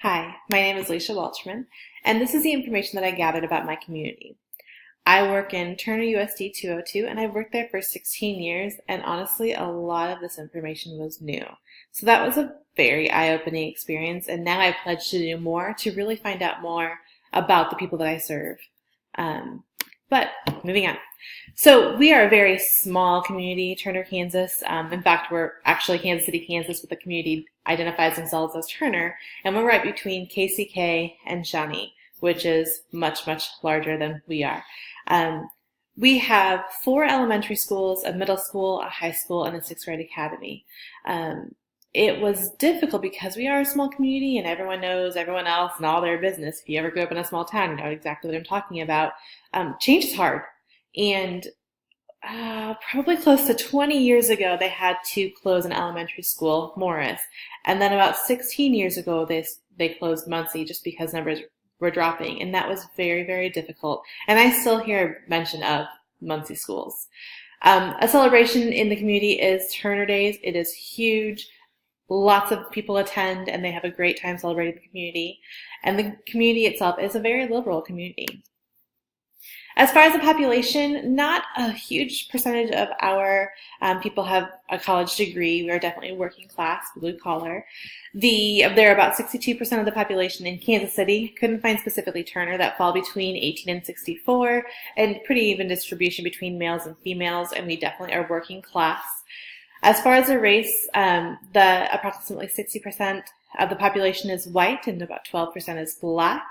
Hi, my name is Leisha Welchman, and this is the information that I gathered about my community. I work in Turner USD 202, and I've worked there for 16 years, and honestly, a lot of this information was new. So that was a very eye-opening experience, and now I pledge to do more to really find out more about the people that I serve. But moving on. So we are a very small community, Turner, Kansas. In fact, we're actually Kansas City, Kansas, but the community identifies themselves as Turner, and we're right between KCK and Shawnee, which is much, much larger than we are. We have 4 elementary schools, a middle school, a high school, and a 6th grade academy. It was difficult because we are a small community and everyone knows everyone else and all their business. If you ever grew up in a small town, you know exactly what I'm talking about. Change is hard. And probably close to 20 years ago, they had to close an elementary school, Morris. And then about 16 years ago, they closed Muncie just because numbers were dropping. And that was very, very difficult. And I still hear mention of Muncie schools. A celebration in the community is Turner Days. It is huge. Lots of people attend and they have a great time celebrating the community. And the community itself is a very liberal community. As far as the population, not a huge percentage of our people have a college degree. We are definitely working class, blue collar. There are about 62% of the population in Kansas City. Couldn't find specifically Turner that fall between 18 and 64, and pretty even distribution between males and females, and we definitely are working class. As far as the race, the approximately 60% of the population is white and about 12% is black.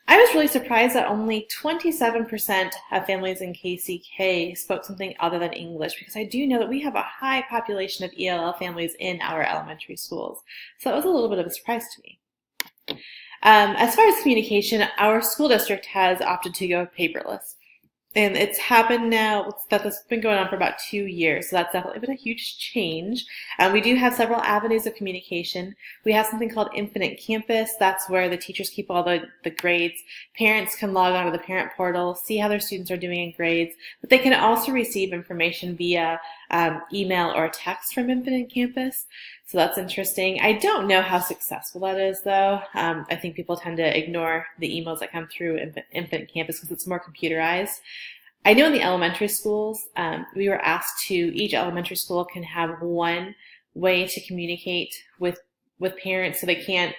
I was really surprised that only 27% of families in KCK spoke something other than English, because I do know that we have a high population of ELL families in our elementary schools. So that was a little bit of a surprise to me. As far as communication, our school district has opted to go paperless. And it's happened now, that's been going on for about 2 years, so that's definitely been a huge change. We do have several avenues of communication. We have something called Infinite Campus. That's where the teachers keep all the grades. Parents can log on to the parent portal, see how their students are doing in grades, but they can also receive information via email or text from Infinite Campus. So that's interesting. I don't know how successful that is, though. I think people tend to ignore the emails that come through Infinite Campus because it's more computerized. I know in the elementary schools, we were asked each elementary school can have one way to communicate with parents, so they can't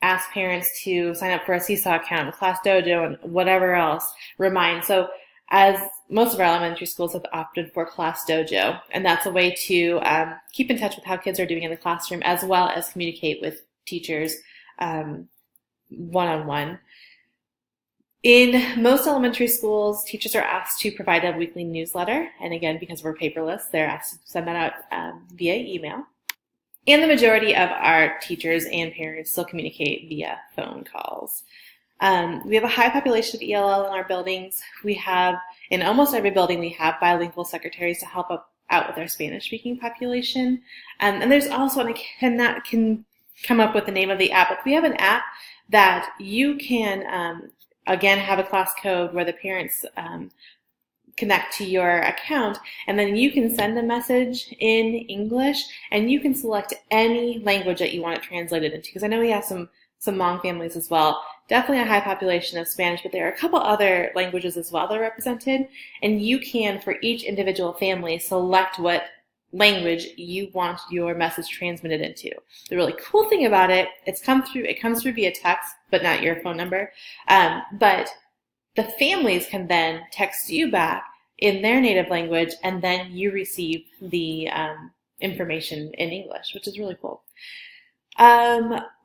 ask parents to sign up for a Seesaw account, Class Dojo, and whatever else, Remind. So as most of our elementary schools have opted for Class Dojo, and that's a way to keep in touch with how kids are doing in the classroom, as well as communicate with teachers one-on-one. In most elementary schools, teachers are asked to provide a weekly newsletter, and again, because we're paperless, they're asked to send that out via email. And the majority of our teachers and parents still communicate via phone calls. We have a high population of ELL in our buildings. In almost every building, we have bilingual secretaries to help out with our Spanish-speaking population. And there's also, and I cannot come up with the name of the app, but we have an app that you can, again, have a class code where the parents connect to your account, and then you can send a message in English, and you can select any language that you want it translated into, because I know we have some Hmong families as well. Definitely a high population of Spanish, but there are a couple other languages as well that are represented, and you can, for each individual family, select what language you want your message transmitted into. The really cool thing about it, it comes through via text, but not your phone number. But the families can then text you back in their native language, and then you receive the information in English, which is really cool.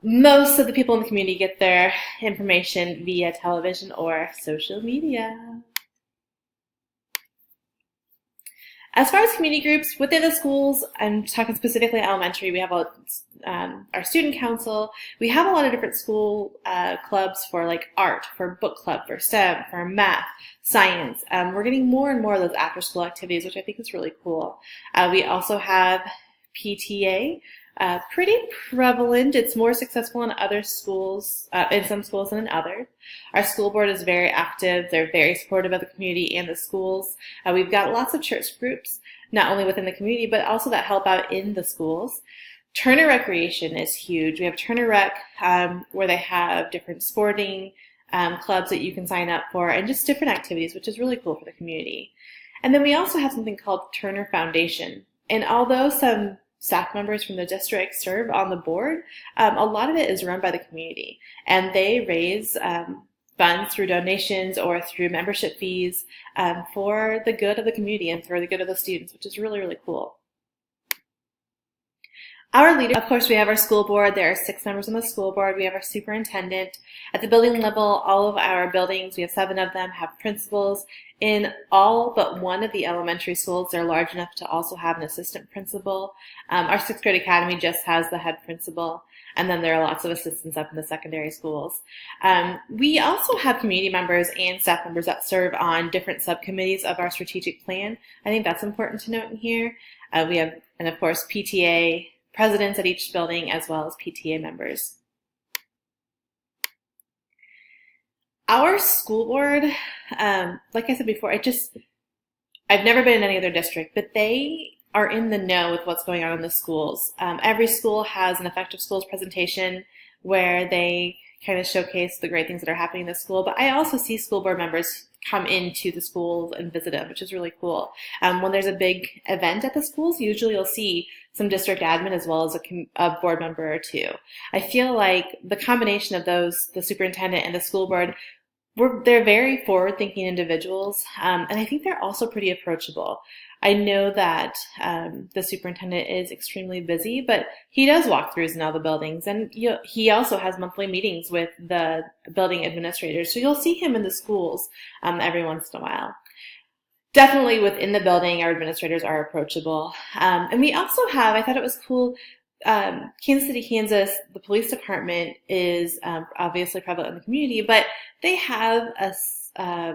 Most of the people in the community get their information via television or social media. As far as community groups, within the schools, I'm talking specifically elementary, we have our student council. We have a lot of different school clubs for like art, for book club, for STEM, for math, science. We're getting more and more of those after-school activities, which I think is really cool. We also have PTA. Pretty prevalent. It's more successful in other schools, in some schools than in others. Our school board is very active. They're very supportive of the community and the schools. We've got lots of church groups, not only within the community, but also that help out in the schools. Turner Recreation is huge. We have Turner Rec, where they have different sporting clubs that you can sign up for and just different activities, which is really cool for the community. And then we also have something called Turner Foundation. And although some staff members from the district serve on the board, a lot of it is run by the community. And they raise funds through donations or through membership fees for the good of the community and for the good of the students, which is really, really cool. Our leaders, of course, we have our school board. There are 6 members on the school board. We have our superintendent. At the building level, all of our buildings, we have 7 of them, have principals. In all but one of the elementary schools, they're large enough to also have an assistant principal. Our 6th grade academy just has the head principal, and then there are lots of assistants up in the secondary schools. We also have community members and staff members that serve on different subcommittees of our strategic plan. I think that's important to note in here. We have, and of course, PTA presidents at each building as well as PTA members. Our school board, like I said before, I've never been in any other district, but they are in the know with what's going on in the schools. Every school has an Effective Schools presentation where they kind of showcase the great things that are happening in the school, but I also see school board members come into the schools and visit them, which is really cool. When there's a big event at the schools, usually you'll see some district admin as well as a board member or 2. I feel like the combination of those, the superintendent and the school board, they're very forward-thinking individuals, and I think they're also pretty approachable. I know that the superintendent is extremely busy, but he does walkthroughs in all the buildings, and he also has monthly meetings with the building administrators, so you'll see him in the schools every once in a while. Definitely within the building, our administrators are approachable. And we also have, I thought it was cool, Kansas City, Kansas, the police department is obviously prevalent in the community, but they have a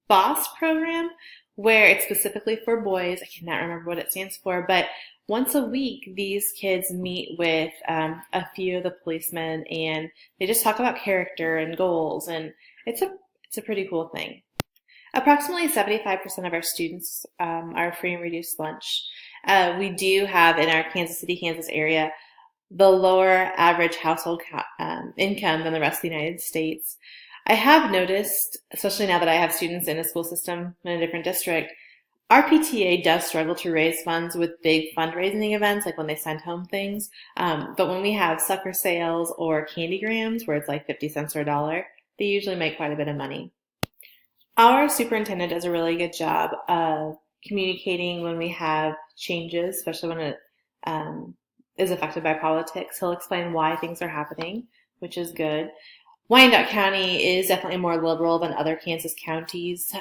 BOSS program where it's specifically for boys. I cannot remember what it stands for, but once a week, these kids meet with a few of the policemen and they just talk about character and goals, and it's a pretty cool thing. Approximately 75% of our students are free and reduced lunch. We do have in our Kansas City, Kansas area, the lower average household income than the rest of the United States. I have noticed, especially now that I have students in a school system in a different district, our PTA does struggle to raise funds with big fundraising events, like when they send home things. But when we have sucker sales or candygrams, where it's like 50 cents or $1, they usually make quite a bit of money. Our superintendent does a really good job of communicating when we have changes, especially when it is affected by politics. He'll explain why things are happening, which is good. Wyandotte County is definitely more liberal than other Kansas counties.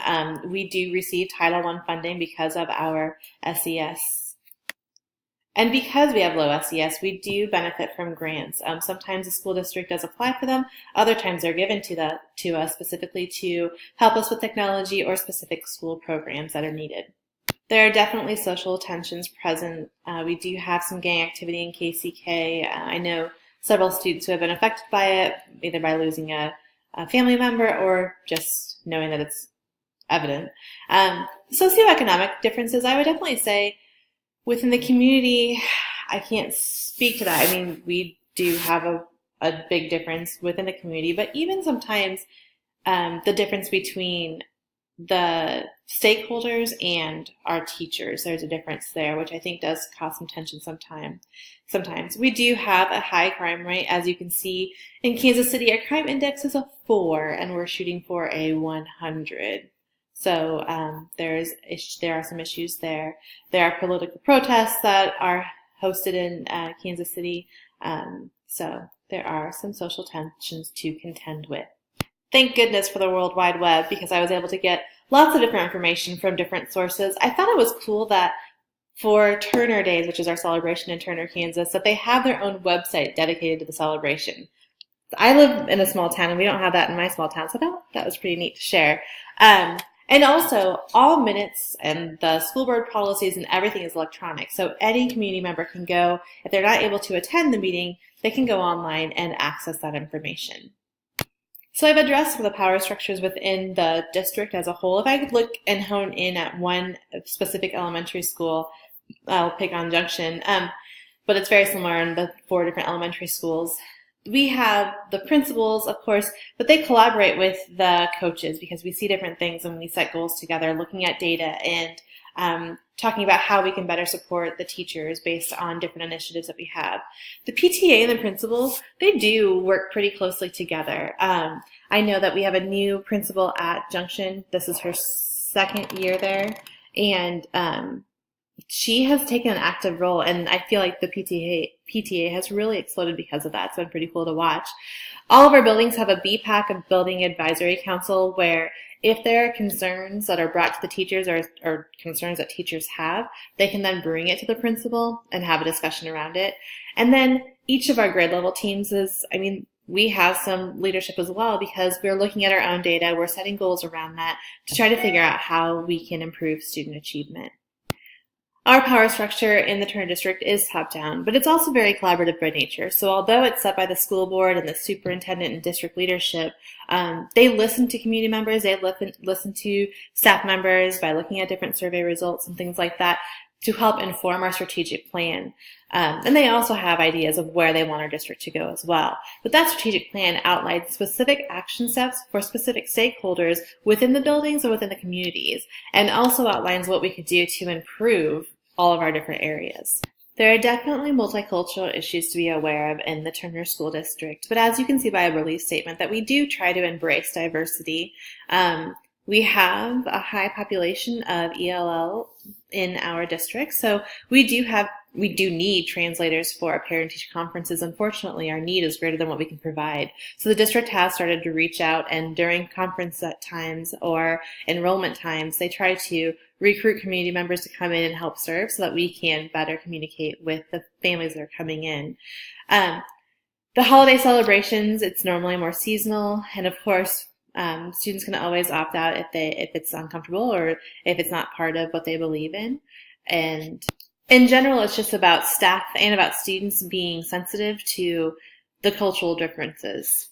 We do receive Title I funding because of our SES. And because we have low SES, we do benefit from grants. Sometimes the school district does apply for them. Other times they're given to us specifically to help us with technology or specific school programs that are needed. There are definitely social tensions present. We do have some gang activity in KCK. I know several students who have been affected by it, either by losing a family member or just knowing that it's evident. Socioeconomic differences, I would definitely say, within the community, I can't speak to that. I mean, we do have a big difference within the community, but even sometimes the difference between the stakeholders and our teachers, there's a difference there, which I think does cause some tension sometimes. We do have a high crime rate. As you can see, in Kansas City, our crime index is a 4, and we're shooting for a 100. So there are some issues there. There are political protests that are hosted in Kansas City. So there are some social tensions to contend with. Thank goodness for the World Wide Web, because I was able to get lots of different information from different sources. I thought it was cool that for Turner Days, which is our celebration in Turner, Kansas, that they have their own website dedicated to the celebration. I live in a small town, and we don't have that in my small town, so that was pretty neat to share. And also, all minutes and the school board policies and everything is electronic. So any community member can go, if they're not able to attend the meeting, they can go online and access that information. So I've addressed some of the power structures within the district as a whole. If I could look and hone in at one specific elementary school, I'll pick on Junction, but it's very similar in the 4 different elementary schools. We have the principals, of course, but they collaborate with the coaches because we see different things and we set goals together, looking at data and talking about how we can better support the teachers based on different initiatives that we have. The PTA and the principals, they do work pretty closely together. I know that we have a new principal at Junction. This is her 2nd year there, and she has taken an active role, and I feel like the PTA has really exploded because of that. It's been pretty cool to watch. All of our buildings have a BPAC, a Building Advisory Council, where if there are concerns that are brought to the teachers or concerns that teachers have, they can then bring it to the principal and have a discussion around it. And then each of our grade level teams we have some leadership as well because we're looking at our own data. We're setting goals around that to try to figure out how we can improve student achievement. Our power structure in the Turner District is top-down, but it's also very collaborative by nature. So although it's set by the school board and the superintendent and district leadership, they listen to community members, they listen to staff members by looking at different survey results and things like that to help inform our strategic plan. And they also have ideas of where they want our district to go as well. But that strategic plan outlines specific action steps for specific stakeholders within the buildings and within the communities, and also outlines what we could do to improve all of our different areas. There are definitely multicultural issues to be aware of in the Turner School District, but as you can see by a release statement that we do try to embrace diversity. We have a high population of ELL in our district, so we do need translators for our parent-teacher conferences. Unfortunately, our need is greater than what we can provide. So the district has started to reach out, and during conference times or enrollment times, they try to recruit community members to come in and help serve so that we can better communicate with the families that are coming in. The holiday celebrations, it's normally more seasonal, and of course, students can always opt out if it's uncomfortable or if it's not part of what they believe in. And in general, it's just about staff and about students being sensitive to the cultural differences.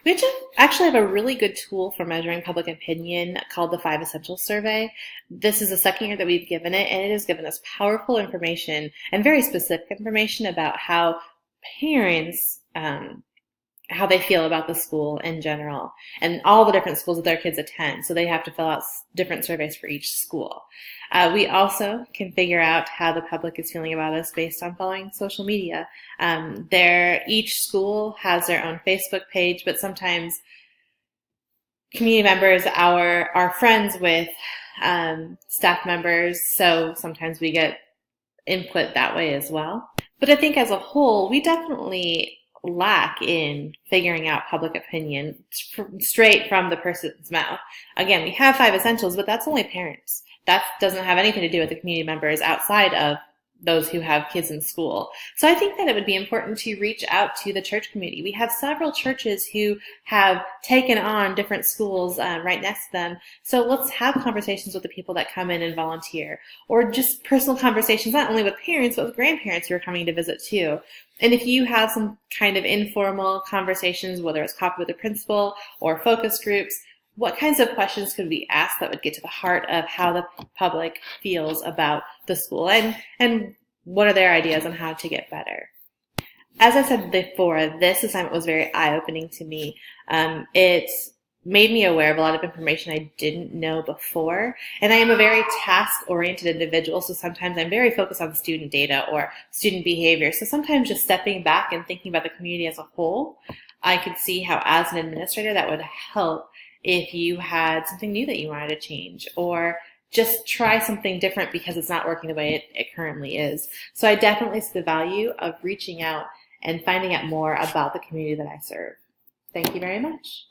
We actually have a really good tool for measuring public opinion called the 5 Essentials Survey. This is the 2nd year that we've given it, and it has given us powerful information and very specific information about how parents how they feel about the school in general and all the different schools that their kids attend. So they have to fill out different surveys for each school. We also can figure out how the public is feeling about us based on following social media. Each school has their own Facebook page, but sometimes community members are friends with staff members, so sometimes we get input that way as well. But I think as a whole, we definitely lack in figuring out public opinion straight from the person's mouth. Again, we have 5 essentials, but that's only parents. That doesn't have anything to do with the community members outside of those who have kids in school. So I think that it would be important to reach out to the church community. We have several churches who have taken on different schools right next to them. So let's have conversations with the people that come in and volunteer, or just personal conversations, not only with parents, but with grandparents who are coming to visit too. And if you have some kind of informal conversations, whether it's coffee with the principal or focus groups, what kinds of questions could we ask that would get to the heart of how the public feels about the school, and what are their ideas on how to get better? As I said before, this assignment was very eye-opening to me. It made me aware of a lot of information I didn't know before, and I am a very task-oriented individual, so sometimes I'm very focused on student data or student behavior. So sometimes just stepping back and thinking about the community as a whole, I could see how as an administrator that would help if you had something new that you wanted to change, or just try something different because it's not working the way it currently is. So I definitely see the value of reaching out and finding out more about the community that I serve. Thank you very much.